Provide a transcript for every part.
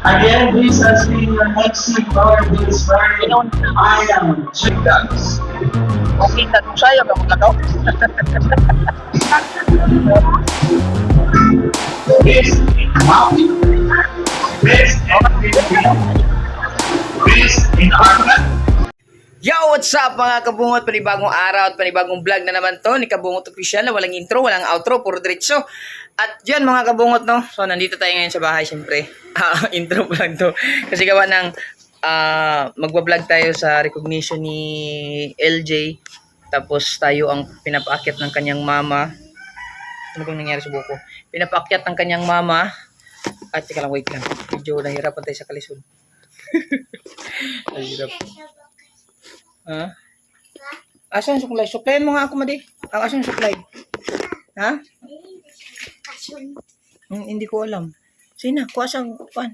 Again, this has been your MC for this morning. I am Chick Dogs. Okay, tanong sa'yo, gamot lang ako. This in Maui. This in Philippines. This in Ireland. Yo, what's up mga kabungot? Panibagong araw at panibagong vlog na naman to ni Kabungot Official. Walang intro, walang outro, puro diretso. At yun mga kabungot, no? So, nandito tayo ngayon sa bahay, syempre. Intro pa lang to. Kasi gawa ng magbablog tayo sa recognition ni LJ. Tapos tayo ang pinapaakyat ng kanyang mama. Ano bang nangyari sa buko? Pinapaakyat ng kanyang mama. At teka lang, wait lang. Medyo nahirapan tayo sa kalisod. Nahirap. Ha? Asan yung suklay? Suklayan mo nga ako, Madi. Asan yung suklay? Ha? Hindi ko alam. Sina, kuha sa kuhaan.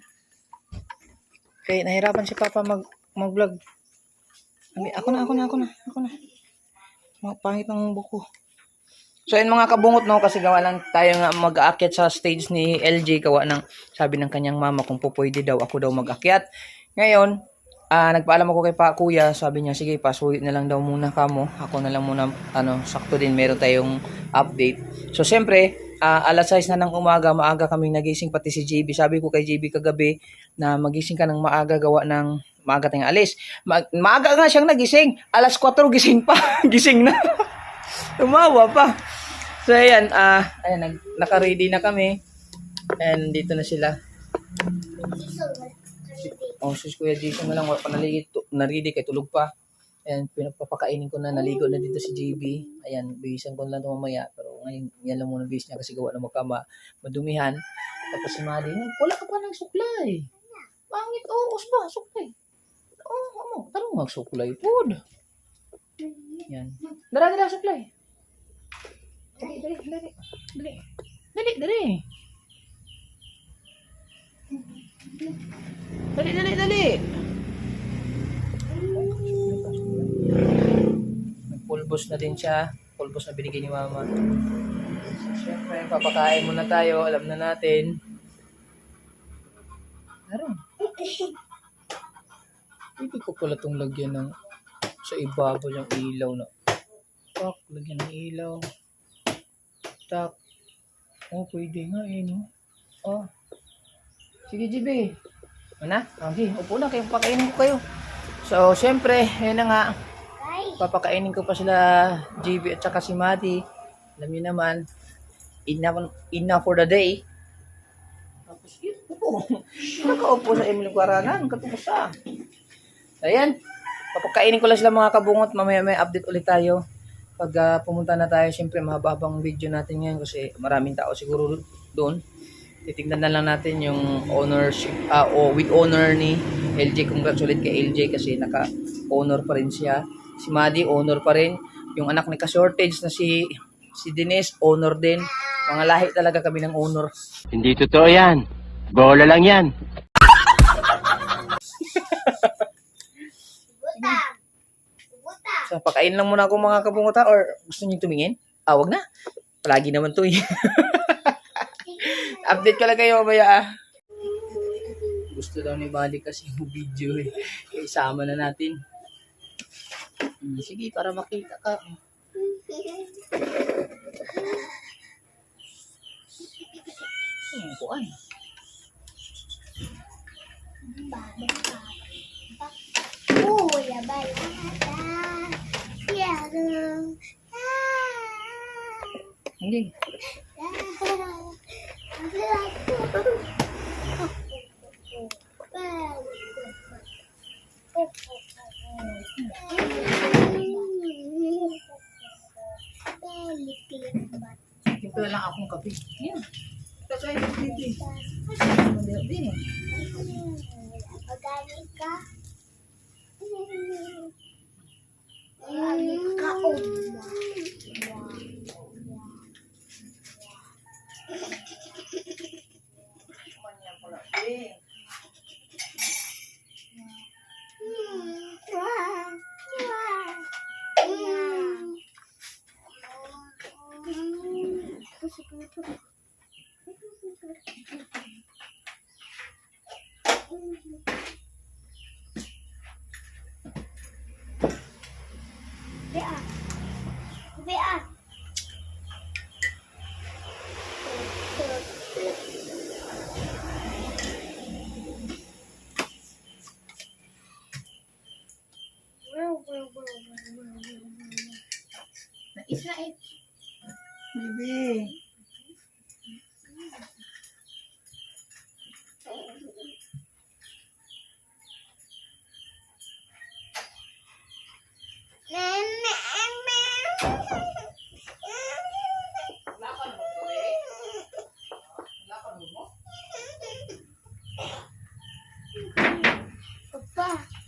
Okay, nahirapan si Papa mag-vlog. Ako na. Mga pangit ng buko. So, yun mga kabungot, no? Kasi gawa lang tayo nga mag-aakyat sa stage ni LJ. Gawa ng sabi ng kanyang mama kung po pwede daw, ako daw mag-aakyat. Ngayon, nagpaalam ako kay Kuya, sabi niya, sige, pasulit na lang daw muna kamo. Ako na lang muna, sakto din, meron tayong update. So, siyempre, alas 6 na ng umaga, maaga kaming nagising, pati si JB. Sabi ko kay JB kagabi na magising ka ng maaga, gawa ng maaga tayong alis. Maaga nga siyang nagising, alas 4 gising pa, gising na. Tumawa pa. So, ayan, naka-ready na kami. And dito na sila. Oh, sus Kuya Jason na lang, wala pa naridi kay tulog pa. Ayan, pinapakainin ko na, naligo na dito si JB. Ayan, bihisan ko na lang ito mamaya. Pero ngayon, yan lang muna bihis niya kasi gawa na madumihan. Tapos si Madi, wala ka pa ng suklay. Pangit, us ba, suklay. Tarong magsuklay po. Yan. Dara, suklay. Dali. Dali. Nagpulbos na din siya. Pulbos na binigay ni Mama. Siyempre, papakain muna tayo. Alam na natin. Meron. Hindi ko pala itong lagyan ng sa ibabaw yung ilaw na. Tak, lagyan ng ilaw. Tak. Oh, pwede nga no? Oh. Sige, GB. Ano? Okay, upo na kayo. Pakainin ko kayo. So, syempre, yun na nga. Papakainin ko pa sila GB at saka si Madi. Alam niyo naman, enough for the day. Tapos, upo. Nakaupo sa Emily Guaranan. Katapos sa. Ayan. Papakainin ko lang sila mga kabungot. Mamaya may update ulit tayo. Pag pumunta na tayo, syempre mahabang video natin ngayon kasi maraming tao siguro doon. Titignan na lang natin yung ownership, with owner ni LJ. Congratulate kay LJ kasi naka-owner pa rin siya. Si Madi, owner pa rin. Yung anak ni ka-shortage na si Denise, owner din. Mga lahi talaga kami ng owner. Hindi totoo yan. Bola lang yan. So, pakain lang muna ako mga kabunguta or gusto niyo tumingin? Wag na. Palagi naman to eh. Update ka lang kayo mamaya Gusto daw ni Bali kasi yung video eh. Isama na natin. Sige, para makita ka. Kuan. Hindi. Ito lang akong kape. Yan. Ito ay kape. Din eh. Magaling ka.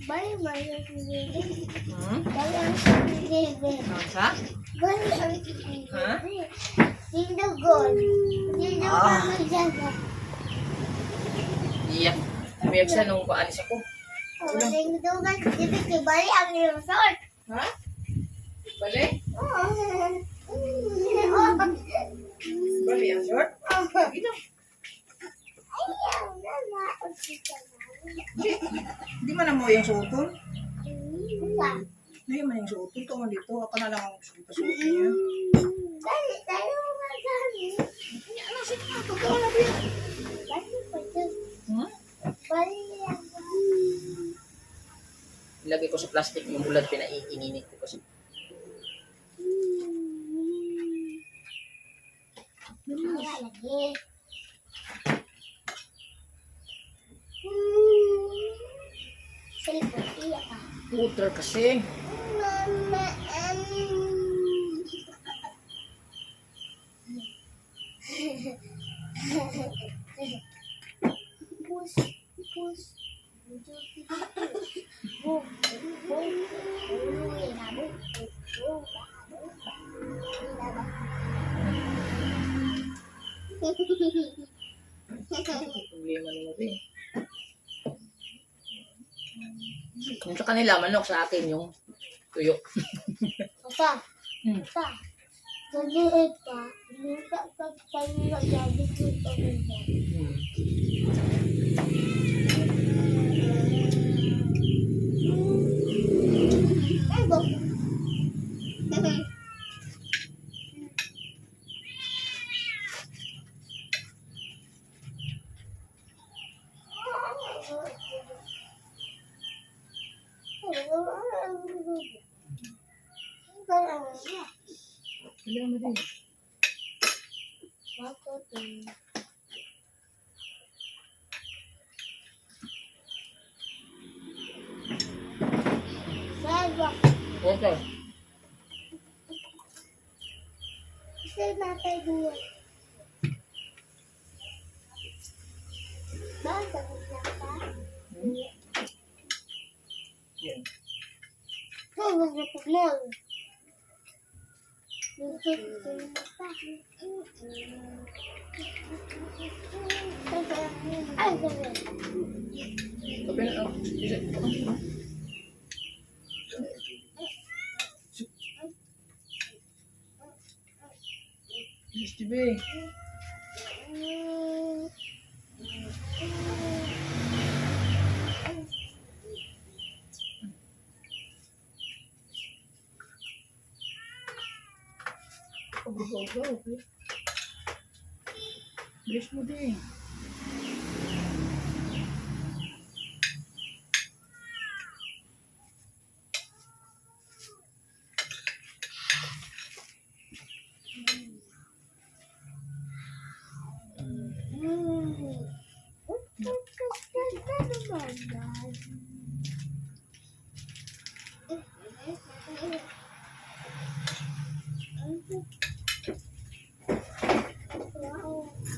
Bali, bali ang sinili. Hmm? Bali ang sinili. Ano sa? Bali ang Ha? sinili. Sindugon. Sindugon mo dyan. Iyak. Umiyak siya nung paalis ako. Sindugon. Sindugon. Bali ang resort. Ha? Bali? Oo. Bali ang short? Ito. Ayaw na na. Hindi man mo yung suotol. Wala. Hindi man yung suotol. Ito man dito. Ako na lang ang suotol niya. Dali tayo magani. Ano siya? Pagkawa na ba yan? Bali pa dyan. Hmm? Bali ang Ilagay ko sa plastic yung bulad pinaiininit ko kasi. wala lagi. Cellphone, iya ka. Puter kasi. Mama, Pus, pus. Bu, bu, uy, na bu, bu, Problema nila ito eh. Yung sa kanila, manok sa akin yung tuyo. Papa, Hmm. papa. Ganyan pa. Minta pa tayo nagyari dito nila. Ay, bo. Problema din. Sawa. Okay. Kasi natay dua. Bakit na pa? Yan. Oh, magpapagmol. Ay, ganyan. Sabi na, Yes, Tibe. Go. Bilis mo din.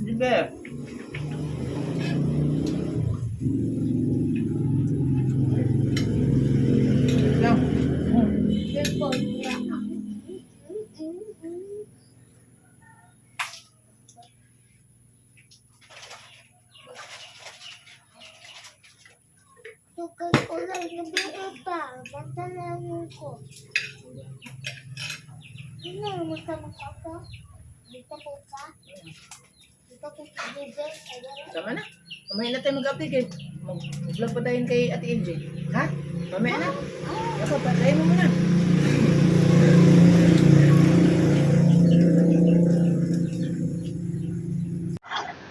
Tibe. Lang. Tukad ko lang gabi pa. Pagdalanin ko. Ano, magkamukha ko? Dito po ka? Dito po ka, bebe? Tama na. Mamaya na tayo mag-update eh. Mag-vlog pa tayo kay Ate LJ. Ha? Mamaya na. Ako, patayin mo muna.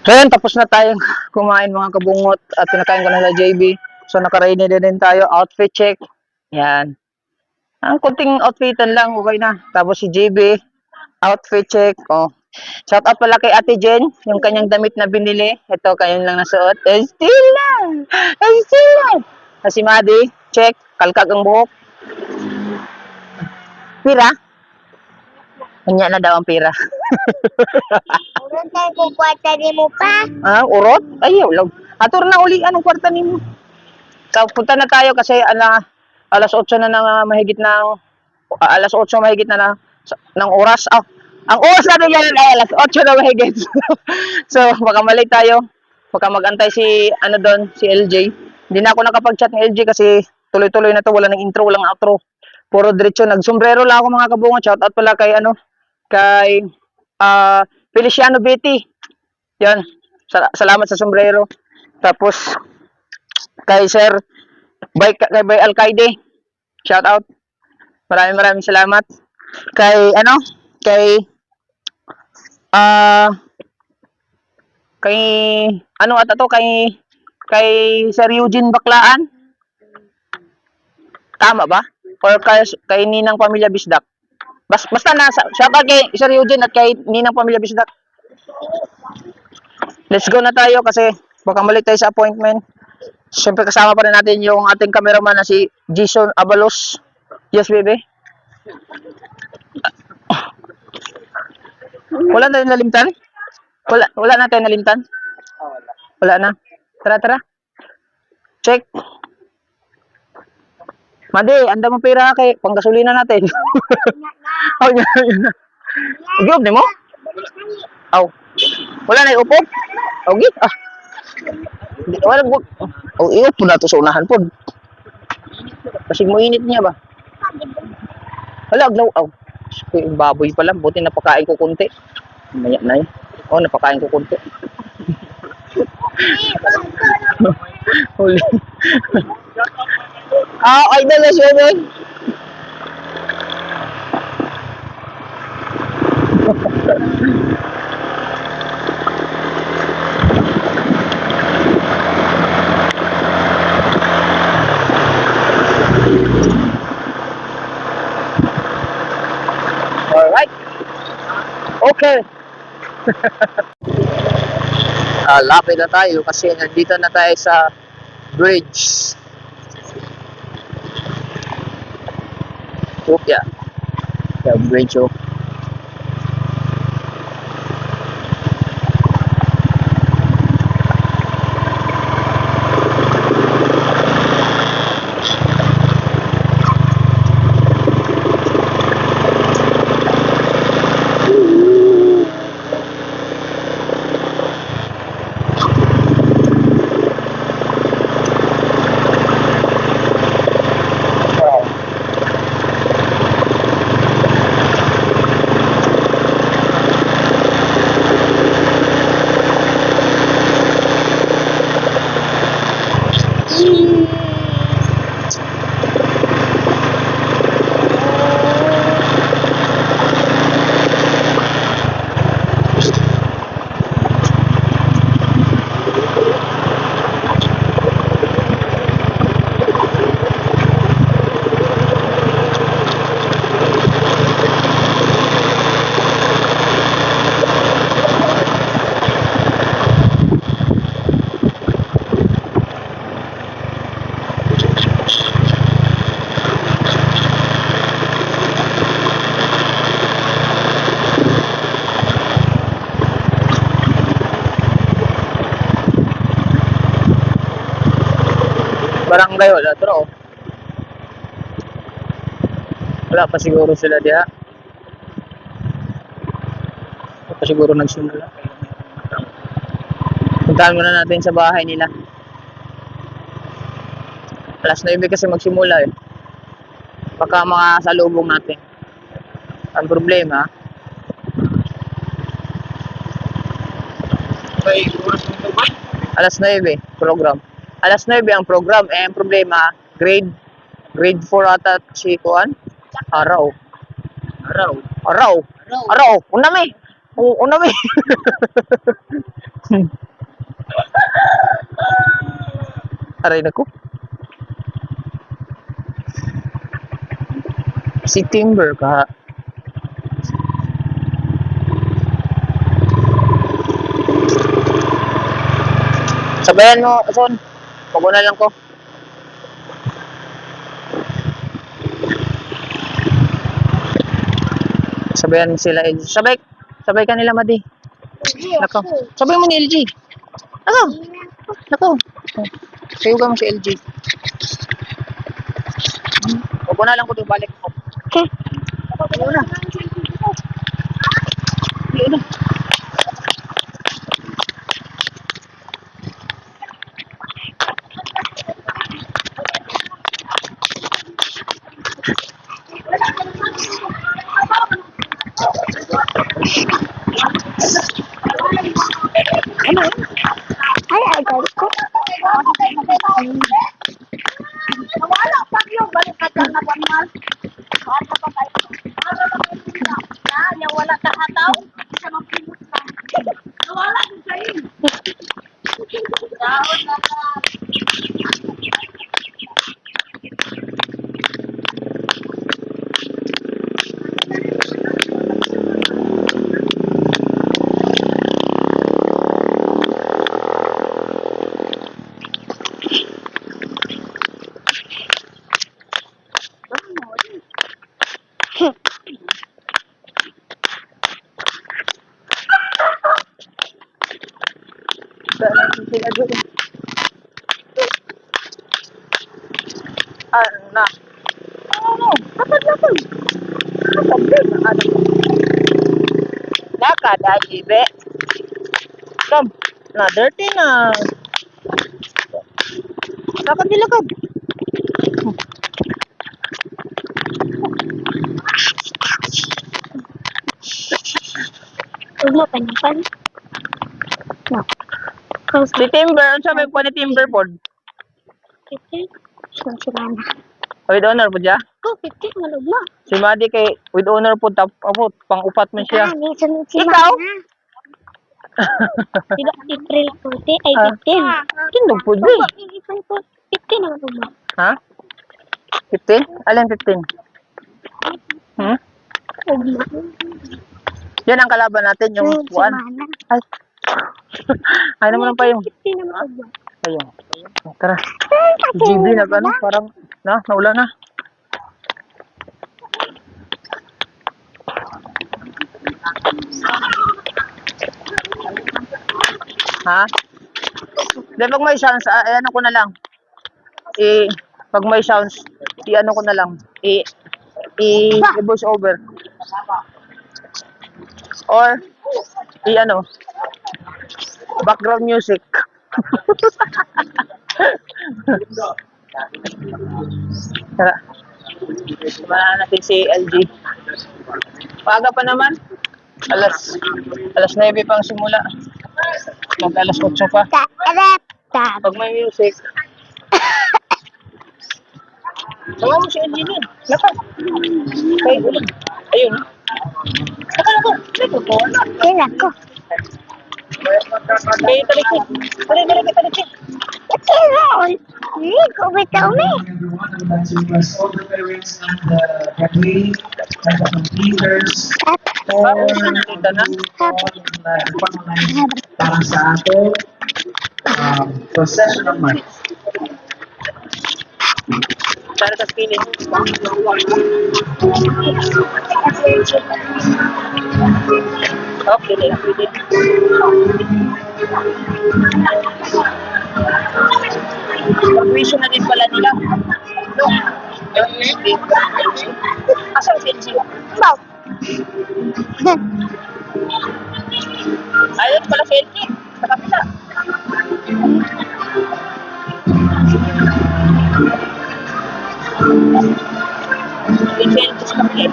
So yan, tapos na tayong kumain mga kabungot at pinakain ko na sa JB. So naka-ready na din tayo, outfit check. Yan. Ang kunting outfitan lang, okay na. Tapos si JB, outfit check. Oh. Shout out pala kay Ate Jen, yung kanyang damit na binili. Ito, kanyang lang nasuot. Still lang! Still lang! Si Madi, check. Kalkag ang buhok. Pira? Kanya na daw ang pira. Urot tayo kukwata ni mo pa. Ah, urot? Ayaw lang. Ator na uli, anong kwarta nimo? So, punta na tayo kasi alas 8 na mahigit ng alas 8 mahigit na ng oras. Ang oras natin yan ay alas 8 na mahigit. So, baka mali tayo. Baka magantay si doon, si LJ. Hindi na ako nakapag-chat ng LJ kasi tuloy-tuloy na to, wala nang intro, walang outro. Puro diretso, nagsombrero lang ako mga kabungot. Shout out pala kay kay Feliciano Betty. Yan. Salamat sa sombrero. Tapos kay Sir kay Bay Alcaide. Shout out. Maraming salamat. Kay kay kay Sir Eugene Baklaan. Tama ba? Or kay Ninang Pamilya Bisdak. Basta shout out kay Sir Eugene at kay Ninang Pamilya Bisdak. Let's go na tayo kasi baka mali tayo sa appointment. Siyempre kasama pa rin natin yung ating cameraman na si Jason Abalos. Yes, baby. Wala na tayong nalimtan? Wala na tayong nalimtan? Wala na. Tara. Check. Madi, anda mo pera kay panggasolina natin. Oh, yun na. Giyog ni mo? Aw. Wala na iupo? Okay. Wala po. Iupo po na to sa unahan po. Kasi mo init niya ba? Wala, aglaw. Yung baboy pala. Buti napakain ko kunti. Maya na yun. Napakain ko kunti. Huli. Idol na siya doon. Alright. Okay. Lapit na tayo kasi nandito na tayo sa bridge. Yeah. The bridge. Barangay wala to. Wala pa siguro sila diha. Wala pa siguro nagsimula. Puntahan muna natin sa bahay nila. Alas 9 kasi magsimula eh. Baka mga salubong natin. Ang problema, alas 9 program. Alas 9 ang program. Ang problema, grade 4 ata si Kuan. Araw. Unami. Aray na ko. Si Timber ka. Sabayan mo, Son. Paguna lang ko. Sabayan sila LG. Sabay ka nila, Madi. Nako. Sabay mo ni LG. Nako. Sayo ka mo si LG. Kuna lang ko ito balik ko. Okay. Ayun na. Ayun na. Ay, agad ko. Wala pa yung balik ka dyan na banmal. Wala pa kayo. Wala ka hataw. Wala din kayo. Daon na ka. Ano na? Ano? Kapag na ko. Kapag din. Ano? Nakadaji, be. Come. Na, dirty na. Lakad nilakad. Huwag mo panipan. No. Si Timber, ano sabi ko ni Timber po? 50. Saan sila na? With honor po siya? Oh, 50. Malog mo. Si Madi kay with honor po, pang upat man siya. May sunod sila Ikaw? na. Diba, April 40? Ay, Ah. 15. Kinog po, be. April 15 naman po ba? Ha? 15? Alin 15? Hmm? Huwag mo. Yan ang kalaban natin, yung Hmm, one. semana. Ay. Ay naman pa yung. 50 naman po ba? Ayun. Tara. GB na ano, parang naula na. Ha? Di, pag may sounds, ano ko na lang. Pag may sounds, ano ko na lang. I-voice over. Or, ano, background music. Tara. Sumala natin si LG. Paga pa naman. Alas 9 pang simula. Mag alas 8 pa. Tarap. Tap. Pag may music. Tawa mo si LG din. Lapad. Okay, ulit. Ayun. Saka na ko. Kaya ko. Okay, talikid. Talikid. Kaya ko. Hindi ko bitaw na eh. Everyone, I'd like to request all the parents and the graduating and the completers or para sa ato procession of money. Para sa feeling. Okay, pwede. Permission na din pala nila. Asan si LG? Baw. Ayun pala si LG. Sa kapila. Si LG sa kapila.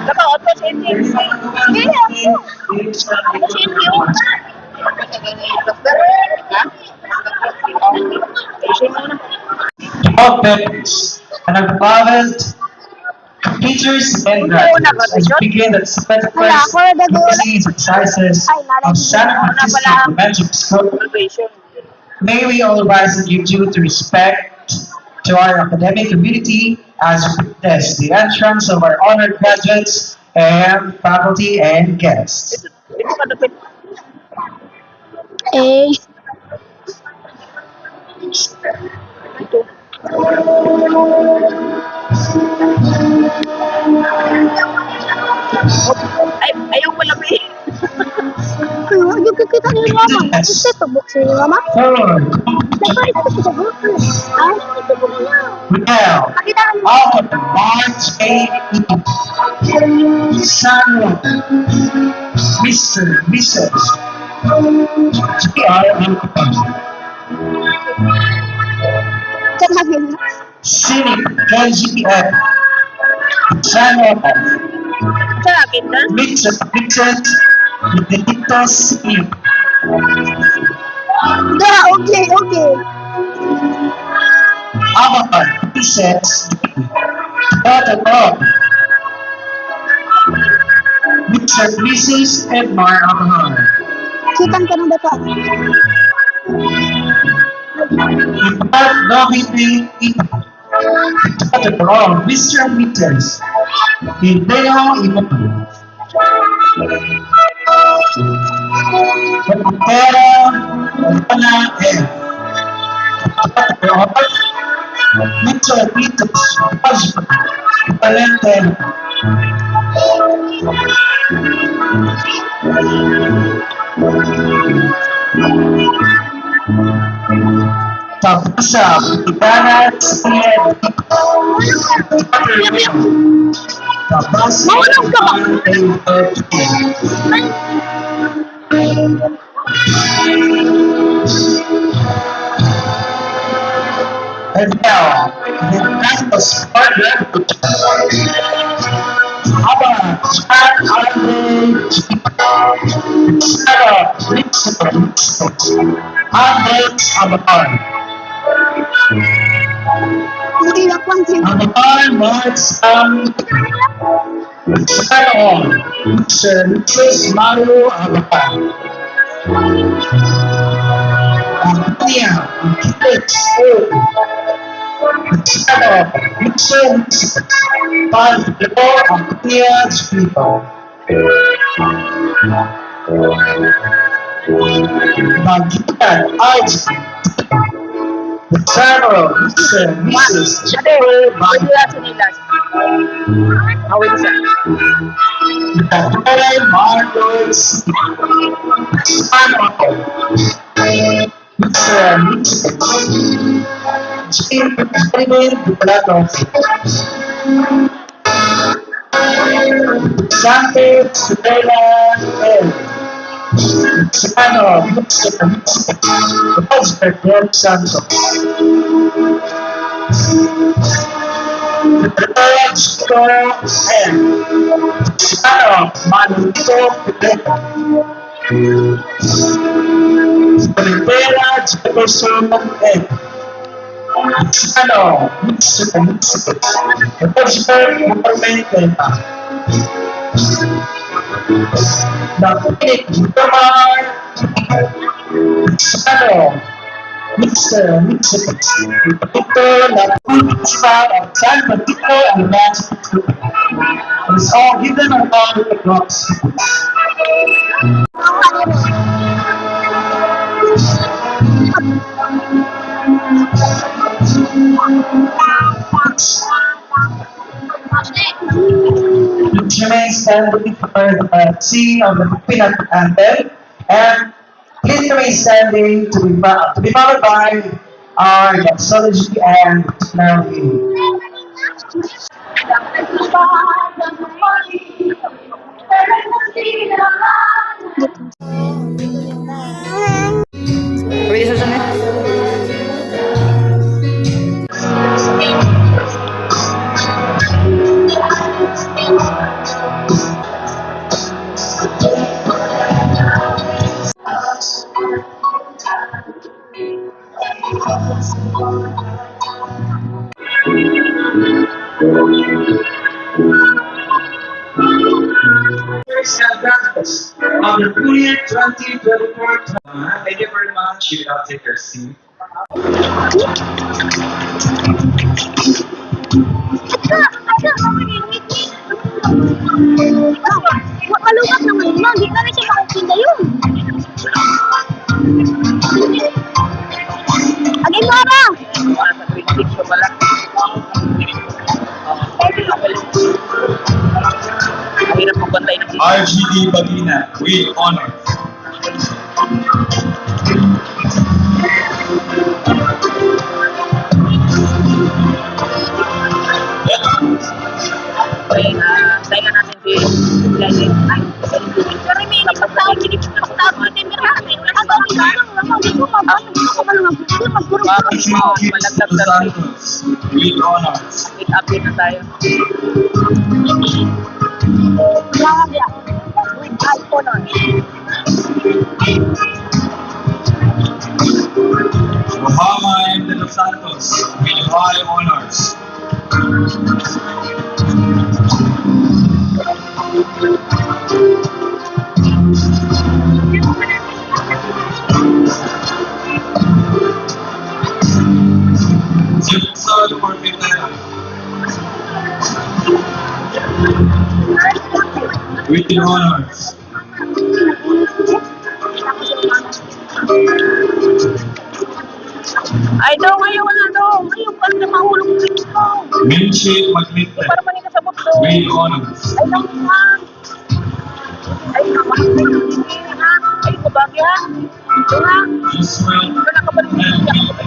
Nakaot pa si LG. All parents and our parents, teachers and graduates, as we begin the 21st Macy's exercises of Santa Francisco Convention School, may we all rise and give due to respect to our academic community as we witness the entrance of our honored graduates and faculty and guests. Eh. Ayaw pala ba eh. Huwag yung kikita ni Mama. Gusto ito, buksan ni Mama. Third, Miguel, Albert, March A. Samuel, Mr. Mrs. G.R. City, KGF, Samuel, Sa akin na? Mixed, Benedictus E. Okay. Abakan, Pieces, Protocol, Mrs. Edmar Abakan. Kitan ka ng data. Impart Novity Protocol, Mr. Meters, Hideo Iman. Pera, Rana F. Protocol, Mr. Meters, Husband, Valentine. Tapos sa Pagkakarat Siyan. Tapos sa and now, the campus partner, Aba, Scott Andre, Sarah, Nixon, Andre, Abakan. Hindi na pansin. Abakan, Marks, Sarah, Mrs. Mario, Abakan. Nia, Felix, Sarah, Nixon, Pablo, Nia, Spito. Magitan, Ice, Sarah, Nixon, Mrs. Ate, wala sinilas. Awin sa. Tatay, Marcos, Sarah, Jim, Santos, Stella, Sano, Rosberg, Santos. Sano, Manito, Rivera, Jefferson, Sano, Rosberg, David, Tamar, Sano, Mixer, Ito, Star of San Francisco and Max. It's all given on all the blocks. Remain standing for the scene of the peanut anthem, and please remain standing to be followed by our doxology and melody. Pwede sa sana? On the 2024. Thank you very much. You can take your seat. Makalungat naman mo, hindi ka na siya makakita yun. Agay mo ba? RGD Bagina, with honor. malaglag na rin. With honors. Update na tayo. Obama and De Los Santos with high honors. Silsol for Vitera. With the honors. Ay, daw, ngayon wala daw. Ngayon pa na mahulog dito. Milkshake Maglite Para pa sa bukto. with honors. Ay, daw nga. Ay, kamahal na yung ha. Ay, kabagi ha. Ito ha. Israel Wala ka ba rin Maglite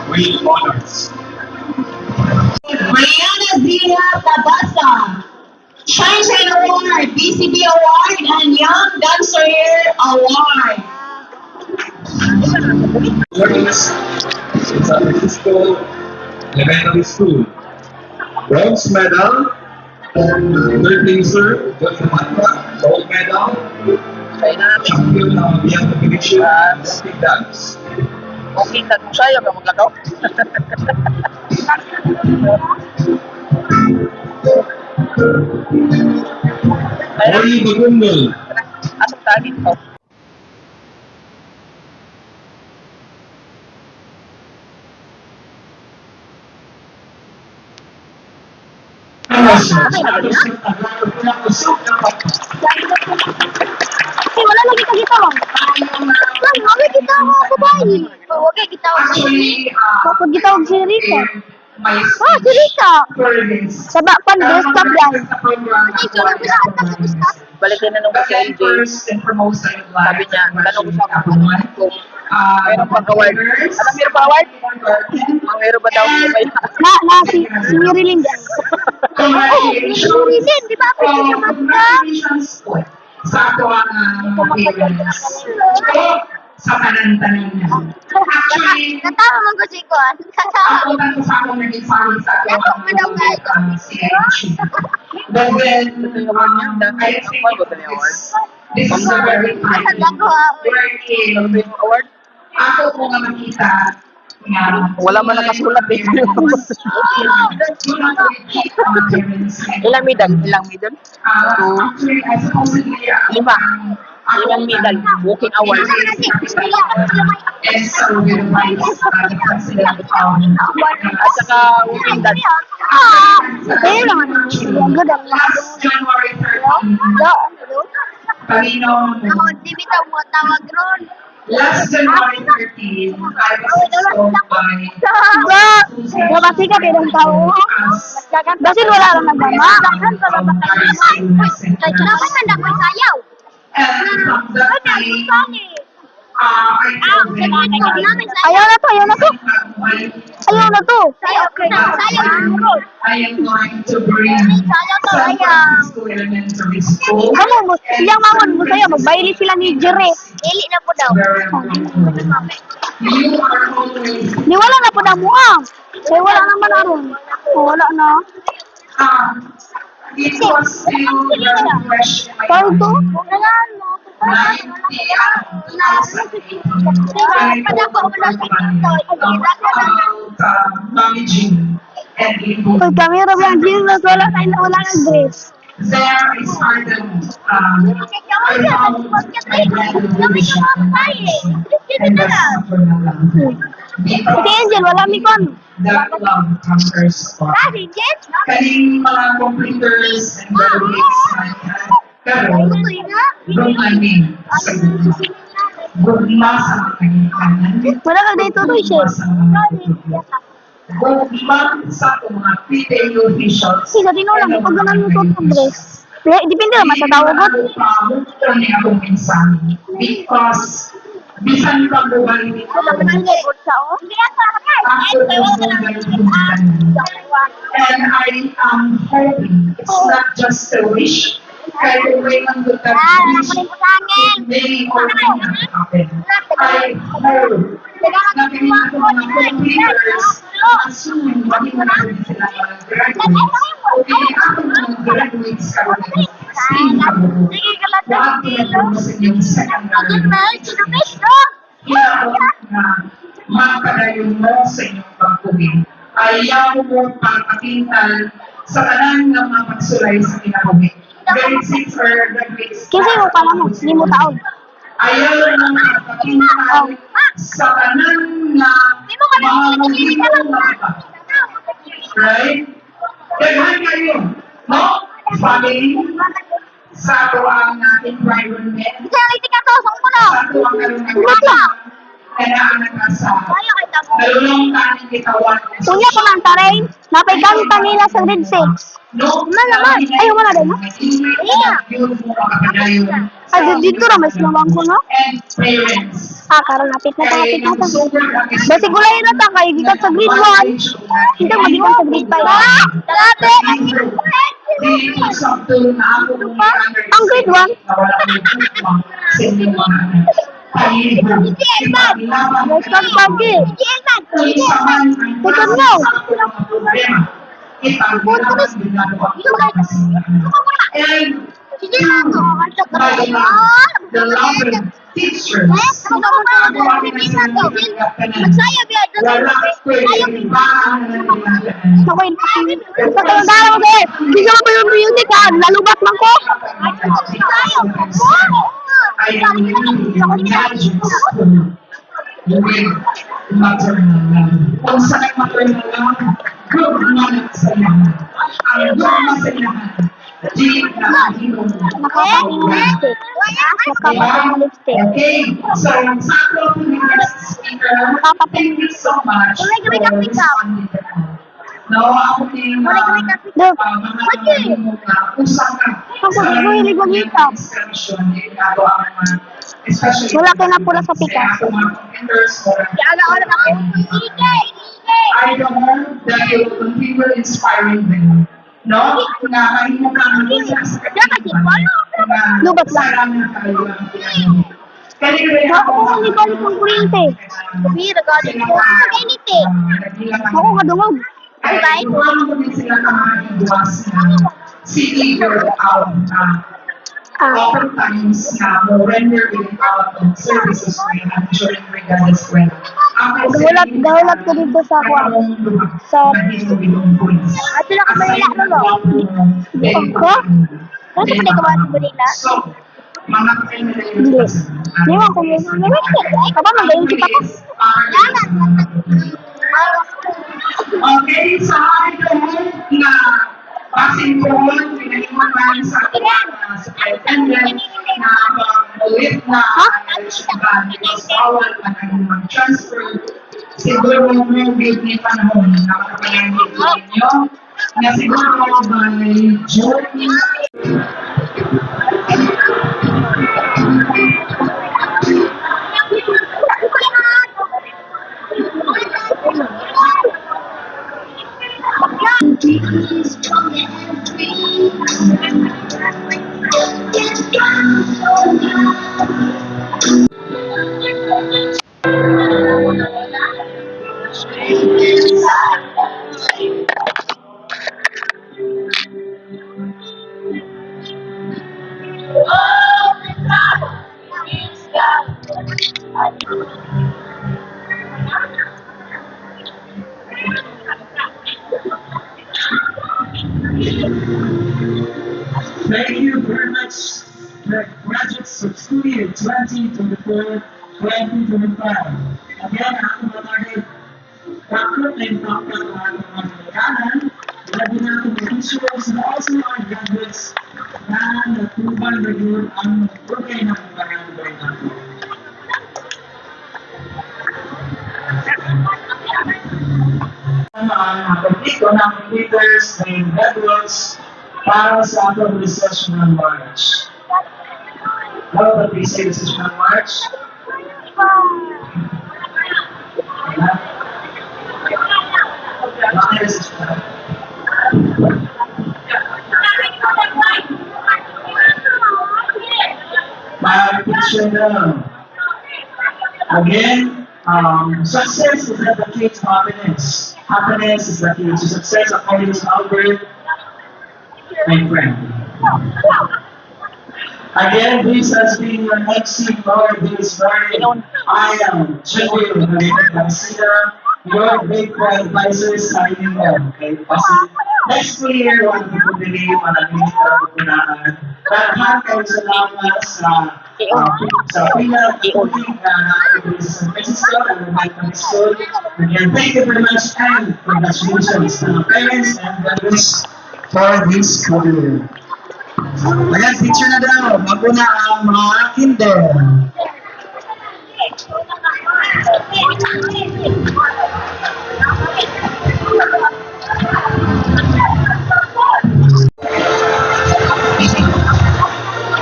with honors. Mariana Zia Tabasa, Sunshine Award, BCB Award, and Young Dancer Year Award. Learners in San Francisco Elementary School. Bronze medal, third placer, Joseph Mata, gold medal, Ay, namin. champion ng Young Competition, Olympic Dance. Okay, tanong sa'yo. Ka maglakaw. Ay, Ori Bagundol, asang tagin ko. Wala lagi ka kita bang? Wala kita mo ako bayi. Wag kita ako si Rika. Kita ako si Rika. Ah, si Rika. Sabak pan desktop yan. Balikin na nung si AJ. Sabi niya, tanong ko sa kung meron pang award. Alam, meron pa award? Meron ba daw may Si Mirilin yan. Oh, si Mirilin. Di ba ako siya naman sa ato ang mga parents sa panantanin niya. Actually, Natawa mo ko si Kuan. ako lang sa akong naging family sa ato ang CIG. But then, I think this is a very time wherein award? ako po nga makita na Wala man nakasulat dito. Ilang medal? Ilang medal? Actually, I supposedly, Lima. Limang medal. Walking award. and so with my the president At saka walking dance. Kaya lang ano. Good ang last January 13, Panginoon, Di bitaw mo tawag ron. last January 13, I was exposed by Kasi ka pinong tao. Kasi wala lang nagmama. Naman na naman sayaw. and from that time, I told them Ayaw na to, ayaw na to. my Ayaw na to. Sayaw. I am going to bring Sayaw to, San ayaw. Francisco Elementary School Ano mo, siyang mamon mo sa'yo, magbayli sila ni Jere. Dili na po daw. very wonderful. You are always Di wala na po daw mo Kaya wala naman aron. Wala na. it was still very fresh in my Parang to? mind. Wala na. 90 about managing and Pag improving. kami rin ang Jesus, wala tayo na wala ng grace. There I started, I found my graduation and the suffer na lang. Si Because Angel, wala mi kon. that love conquers all. Si Angel? Kaning mga computers and graduates I had, pero doon kami sa gugma sa mga kanikanan. Wala ka dito to siya. Gugma sa mga tutulog. Gugma sa mga PTU officials. Sa tinulang, pag ganun yung tutong grace. Depende naman sa tawag ko. Kami akong mensahe. Because, bisan pa buhay dito, after this moment, and I am hoping it's not just a wish, kay Raymond Duterte, may already happened. I heard na pinili ko mga computers na soon maging na rin sila mga graduates. Okay, ako mga graduates ka rin. 16 ka mo. Huwag pinagod mo sa inyong secondary education. Kaya na makadayon mo sa inyong pagkuhin. Ayaw mo pagpakintal sa kanan ng mga pagsulay sa kinabuhi. Grade 6 or grade 6. Kasi mo pala mo, hindi mo taon. Ayaw mo pagpakintal sa kanan na mga mulilang mga. Right? Daghan kayo. No? Family. Sa tuwang environment. Kasi ang ka to, saan ko na? Sa tuwang Ulit na. kailangan ka sa nalulong ka ng kitawan. Kunya ko ng taray, napay kanta nila sa grade 6. Naman. Ay, wala din, no? Ay, dito na, mas nawang ko, no? And parents. Karon napit na ta. Basi gulay na ta kay gikat sa grade 1. Hindi magikan sa grade 5. Dati ang grade 1. Mas kan pagi. Betul no? The loving teachers. Saya biar bisa mo yung music ha? Nalubat man ko. I am magic school. Maternal. Kung saan maternal lang, good man sa lahat. Ang good man sa lahat. Di na hindi mo. Nakapang-lipstick. Okay, so sakto po ni speaker. Thank you so much for responding to that. No, ako din mga usap ka sa discussion din ako ang especially Wala kayo na pula sa pika. ako mga computers I know that you will continue inspiring them. No? Na kahit mo ka mag-isa sa Lubat lang. sarang na tayo ang pinag-ibig. Kaya Ako ang ibalik ng kuryente. Bira ka din ko. Kainite. Ako kadungog. Ay, wala mo din sila ka mga iwas na figure out oftentimes na mo render it out of services na during regardless when. Dahulat ko dito sa ako. Sa... At sila ka Manila, no? Ko? Ano sa pala gawa sa Manila? So, mga Hindi. Hindi mo ako may Kapag magayon kita ko. Okay, sa akin na passing phone, pinag-iwan sa superintendent na ulit na bawal na mag-transfer. Siguro mo build ni panahon na kapag-ibig ninyo na siguro by June. Thank you very much, the graduates of school year 2024-2025. Again, ako mga bakit ay pakpak ang mga kanan, labi natin mga teachers and also our graduates na natubal na yun ang progray ng barangay natin. Ang pagpito ng leaders and graduates para sa atong recessional March. How about we say recessional March? Bakit recessional? picture now. Again, success is not the key to happiness. Happiness is the key to success according to Albert, my friend. Again, this has been your MC for this morning. I am Joel Garcia, your big advisor signing off. Okay, kasi next year, wag niyo po believe, managing ka po punaan. Dahan kayo salamat sa pinag-uling na nakakabili sa Mexico and the Michael School. Again, thank you very much and congratulations to the parents and brothers for this career. Ayan, picture na daw. Bago na ang mga kinder.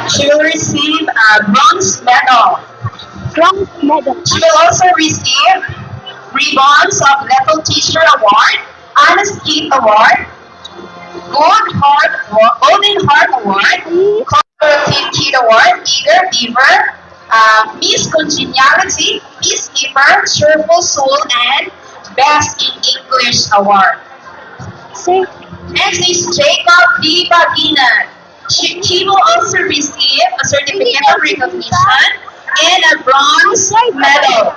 She will receive a bronze medal. Bronze medal. She will also receive ribbons of Little Teacher Award, Honest Kid Award, Golden Heart Award, Cooperative Kid Award, Eager Beaver, Miss Congeniality, Peacekeeper, Cheerful Soul, and Best in English Award. Say, Next is Jacob D. Baginan. He will also receive a certificate of recognition and a bronze medal.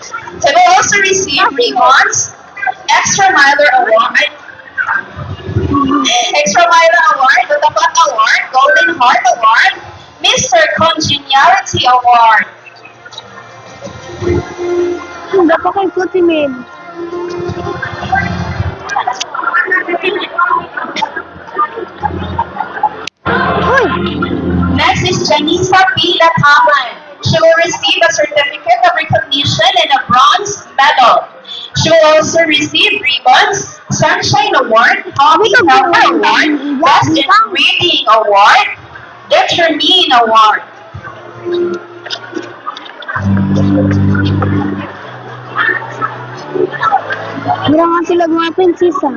He will also receive ribbons, Extra Miler Award, the Tapat Award, Golden Heart Award, Mr. Congeniality Award. dapat kay Kutimin. Next is Janisa P. Lataman. She will receive a certificate of recognition and a bronze medal. She will also receive ribbons, Sunshine Award, Hobby Helper Award, Best in Reading Award, Determine Award. Mira nga sila mga prinsesa.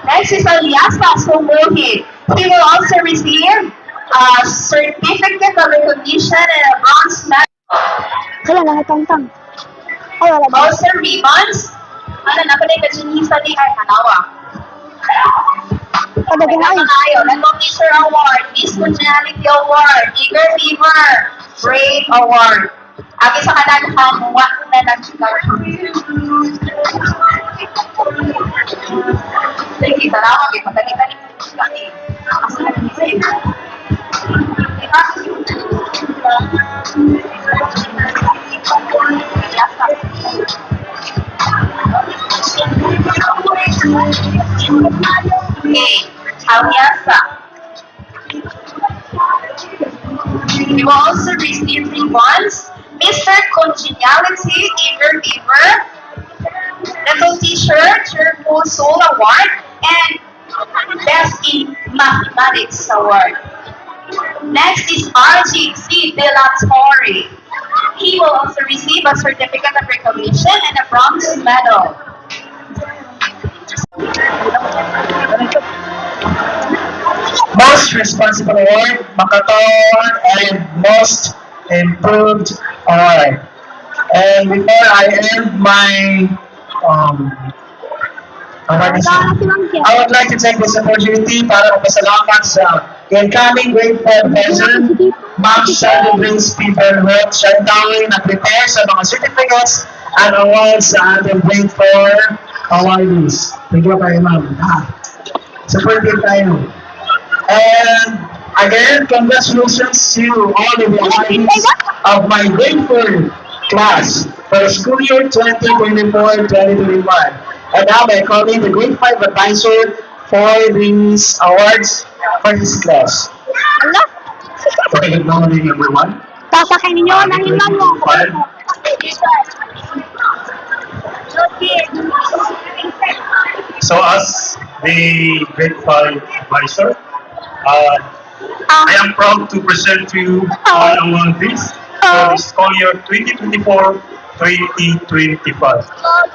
Next is Aliasa Sumuhi. He will also receive a certificate of recognition and a bronze medal. Kaya lang itang-tang. Ay, wala ba? Also ribbons. Ano na pala yung Janisa di ay hanawa. Padagay. Little Teacher Award, Miss Congeniality Award, Eager Beaver, Brave Award. Agi sa kanang hamuwa na nagsigaw. Sige, tarawa, ipagalitan yung laki. Kasi nag-isip. Okay, Aliasa. We will also receive ribbons, Mr. Congeniality, Eager Beaver, Little Teacher, Cheerful Soul Award, and Best in Mathematics Award. Next is RGC De La Torre. He will also receive a certificate of recognition and a bronze medal. Most Responsible Award, Makaton, and Most Improved Award. And before I end my I would like to take this opportunity para magpasalamat sa incoming grade 4 person, Ma'am Shadow Prince Peter Roth. Siya ang tawag na-prepare sa mga certificates and awards sa ating grade 4 awardees. Thank you kayo, ma'am. Supportive tayo. And again, congratulations to all of the awardees of my grade 4 class for the school year 2024-2025. And now by calling the grade 5 advisor for these awards for this class. Ala? Okay, good morning everyone. Tasakay ninyo ng imam mo. So as the grade 5 advisor, I am proud to present to you all awardees for the school year 2024-2025.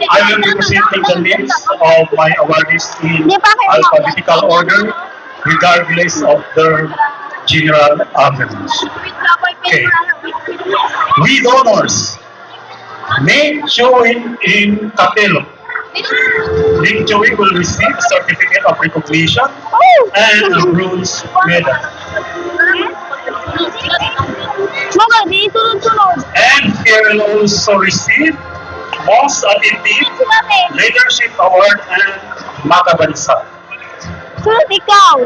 I will be presenting the names of my awardees in alphabetical order, regardless of their general abilities. Okay. We donors. Nate Joey in Capelo. Nate Joey will receive a certificate of recognition and a bronze medal. Mama, di sunod-sunod. And he will also receive Most Attentive Leadership Award and Makabansa. Sunod ikaw.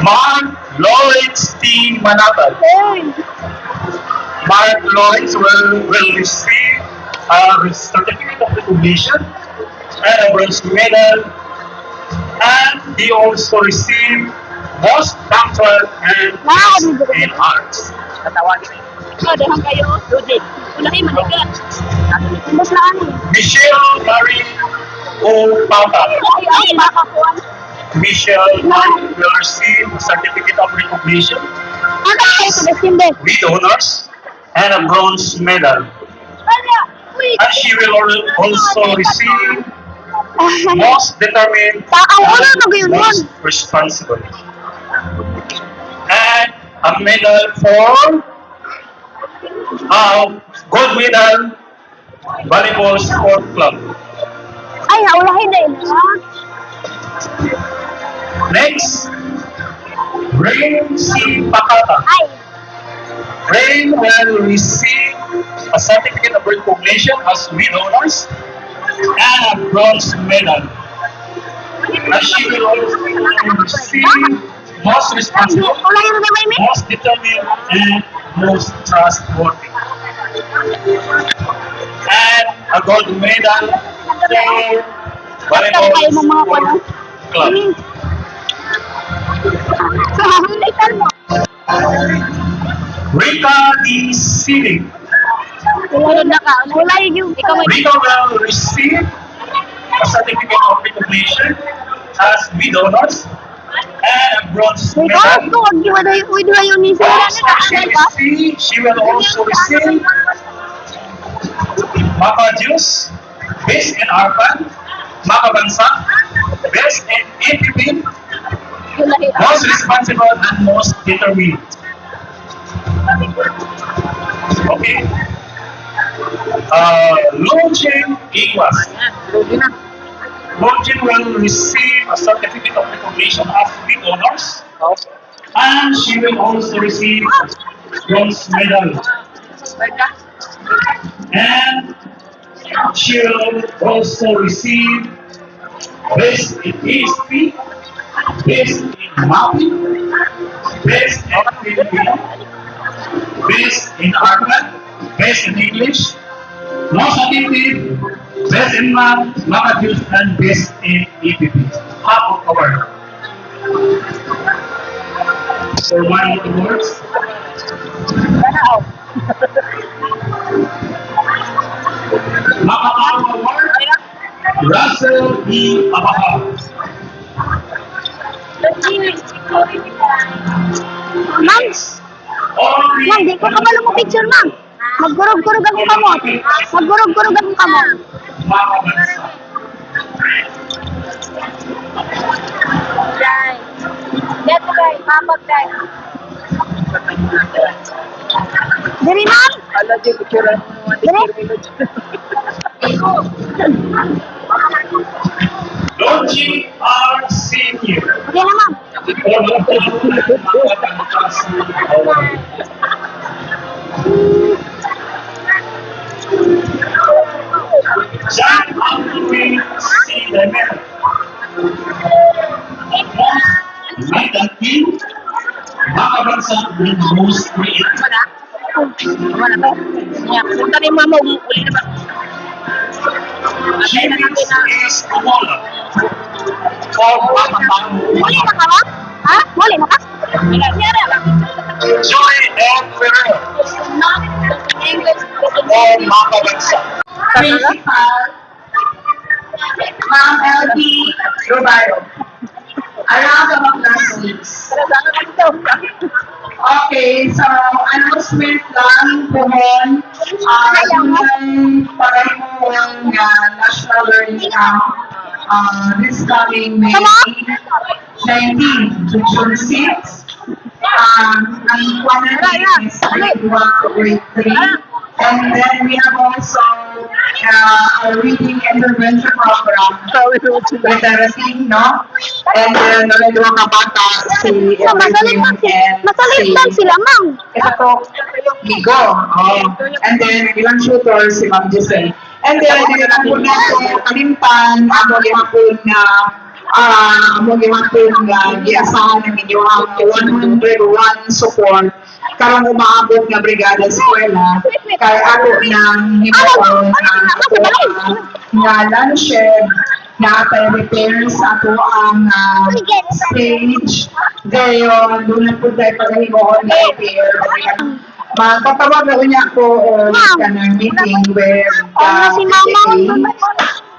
Mark Lawrence T. Manatag. Hey. Mark Lawrence will receive a certificate of recognition and a bronze medal, and he also received Most Doctorate and Best in Arts. Oh, dahan kayo. Rudin. Ulahin, manigat. Mas laan eh. Michelle Marie O. Papa. Ay, makakuha. Michelle Marie will receive a certificate of recognition Ano kayo sa December? with honors and a bronze medal. Wala. Wait. And she will also receive Most Determined Ang una and na yun Most Responsible. And a medal for gold medal volleyball sport club. Ay, ulahin na yun. Next, Rain C. Pakata. Ay. Rain will receive a certificate of recognition as with honors and a bronze medal. And she will also receive most responsible, Ulahin na naman may. most determined, and most trustworthy. And a gold medal for volleyball sport club. Ulitan mo. Rita D. Sealing. Ulayin na ka. Ulayin yung. Ikaw may. Rita will receive a certificate of recognition as with honors and a bronze Ikaw, medal. huwag yun ni Sira na She will also receive Maka Juice, Best in Arpan, Makabansa, Best in APP, Most Responsible and Most Determined. Okay. Lojin Iwas. Lojin will receive a certificate of recognition as with honors, and she will also receive bronze medal. And she will also receive Best in PSP, Best in Mapping, Best in PDP, Best in Artwork, Best in English, Most Attentive, Best in Math, Mathematics, and Best in EPP. Half of award. For one of the words. Makakaroon award, Russell E. Abaha. Ma'am, ma'am, di ko kabalo mo picture, ma'am. Magkurog-kurog ang kamot. Magkurog-kurog ang kamot. Makabansa. Guys. Get guys, mapag guys. Diri, ma'am. Diri. Logi R. Senior. Okay na, ma'am. John Humphrey C. Demer. Nathan King. Makabansa and most creative. Punta ni mama, uli na ba? Jimmy is Kumola. For Muli na ka, ma'am? Ha? Muli na ka? Joy L. Ferrer. English. For Makabansa. Principal, Ma'am L.P. Robayo. Around the classmates. Okay, so announcement lang po yun. Yung parang National Learning Camp this coming May 19 to June 6. ang quantity is grade 1 to grade 3. And then we have also a reading intervention program literacy, no? And then dalawa ka bata, si So, masalitan and masalitan sila, ma'am. ito to, Ligo. Oh. And then, ilang shooter, si Ma'am Giselle. And then, nilang po na ito, kalimpan, amo limapon na, giasahan ng inyong 101 support karang umaabot nga brigada sa eskwela kay ako nang himapon nga luncheon na tayo repair sa ato ang stage gayon doon po tayo paghimuon na repair. Magpapawag na unya ko o kanang meeting with Si Mama.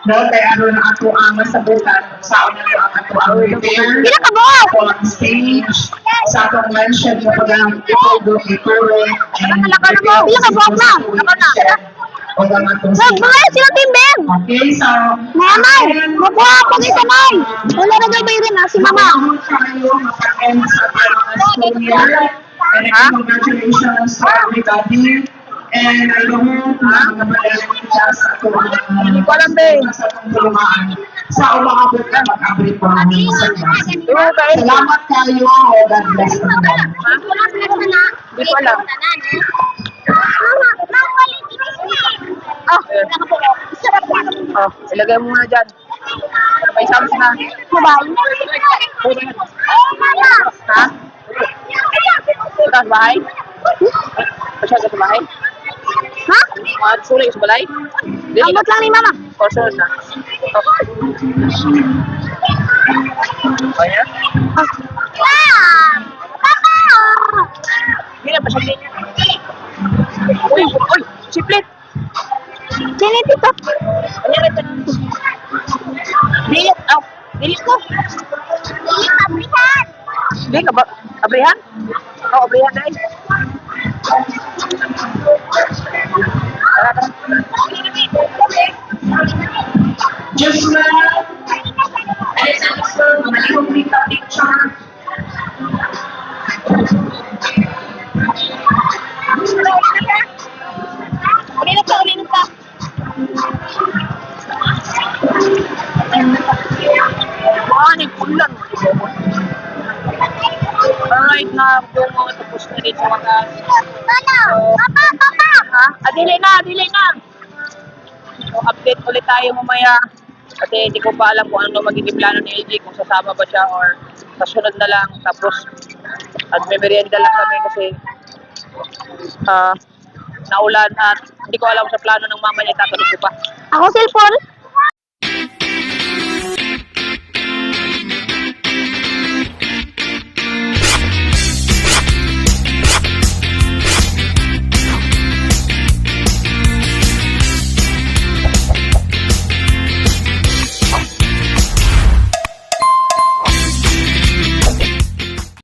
no, kay ano na ato ang masabutan sa una na ato ang repair Pila ka buhok? on stage sa atong luncheon na pag-ang ipag-do, ipag-do, and Pila ka buhok, ma'am? o ang atong Nagbayad sila timbang. Okay, so, Mamay, mabuha ako kay Sanay. Wala na daw bayaran na si Mama. tayo maka-end sa ating school year. And again, congratulations to everybody. And I hope na magabayan nila sa atong tulungan sa umakabot na mag-abri po namin sa klase. Salamat kayo. God bless you. Hindi ko alam. Oh, ilagay mo muna dyan. May sams na. Ha? Ito sa bahay? Pasya ka sa bahay? Ha? Mga sulit sa balay? Ambot lang ni Mama. O, sunod na. O, yan? Papa! Hindi na, pasya din. Uy, uy, siplit. Sino dito? Ano yan ito? Dilit, aw, dilit ko. Hindi ka ba? Abrihan? Oo, abrihan dahil. Tara, tara. Just now, and also, complete the picture. Ulitin ka. Mga nagpulan. Alright na, bungo, tapos na rin sa mga... Papa! Ha? Dili na. So, update ulit tayo mamaya. Kasi hindi ko pa alam kung ano magiging plano ni LG, kung sasama ba siya or kasunod na lang. Tapos, at may merienda lang kami kasi naulan at hindi ko alam sa plano ng mama niya, tatanong ko pa. Ako cellphone.